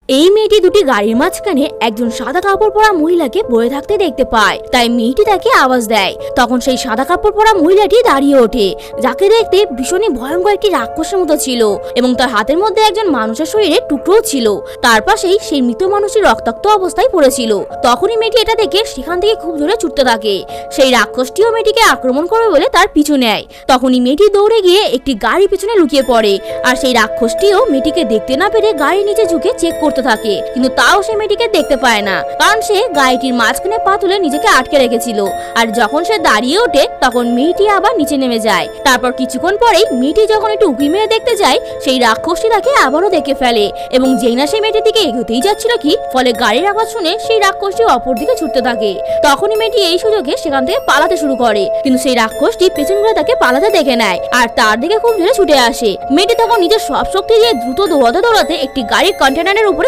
এই মেয়েটি দুটি গাড়ির মাঝখানে একজন সাদা কাপড় পরা মহিলাকে বসে থাকতে দেখতে পায়। তাই মেয়েটি তাকে আওয়াজ দেয়। তখন সেই সাদা কাপড় পরা মহিলাটি দাঁড়িয়ে ওঠে, যাকে দেখতে ভীষণই ভয়ঙ্কর একটি রাক্ষসের মতো ছিল এবং তার হাতের মধ্যে একজন মানুষের শরীরে টুকরো ছিল। তার পাশেই সেই মৃত মানুষটি রক্তাক্ত অবস্থায় পড়েছিল। তখনই মেয়েটি এটা দেখে সেখান থেকে খুব জোরে ছুটতে থাকে। সেই রাক্ষসটিও মেয়েটিকে আক্রমণ করবে বলে তার পিছু নেয়। তখনই মেয়েটি দৌড়ে গিয়ে একটি গাড়ির পিছনে লুকিয়ে পড়ে। আর সেই রাক্ষসটিও মেয়েটিকে দেখতে না পেরে গাড়ির নিচে ঝুঁকে চেক করতে থাকে, কিন্তু তাও সে মেয়েটিকে দেখতে পায় না, কারণ সে গাড়িটির মাঝখানে পা তুলে নিজেকে আটকে রেখেছিল। আর যখন সে দাঁড়িয়ে ওঠে তখন মেয়েটি আবার নিচে নেমে যায়। তারপর কিছুক্ষণ পরেই মেয়েটি যখন একটু উঁকি মেরে দেখতে যায়, সেই রাক্ষসটি তাকে আবারও দেখে ফেলে এবং যেই না সেই মেয়েটির দিকে এগোতেই যাচ্ছিল কি ফলে গাড়ির আওয়াজ শুনে সেই রাক্ষসটি অপর দিকে ছুটতে থাকে। তখনই মেয়েটি এই সুযোগে সেখান থেকে পালাতে শুরু করে, কিন্তু সেই রাক্ষসটি পেছন ঘুরে তাকে পালাতে দেখে নেয় আর তার দিকে খুব জোরে ছুটে আসে। মেয়েটি তখন নিজের সব শক্তি দিয়ে দ্রুত দৌড়াতে দৌড়াতে একটি গাড়ির কন্টেনারের উপরে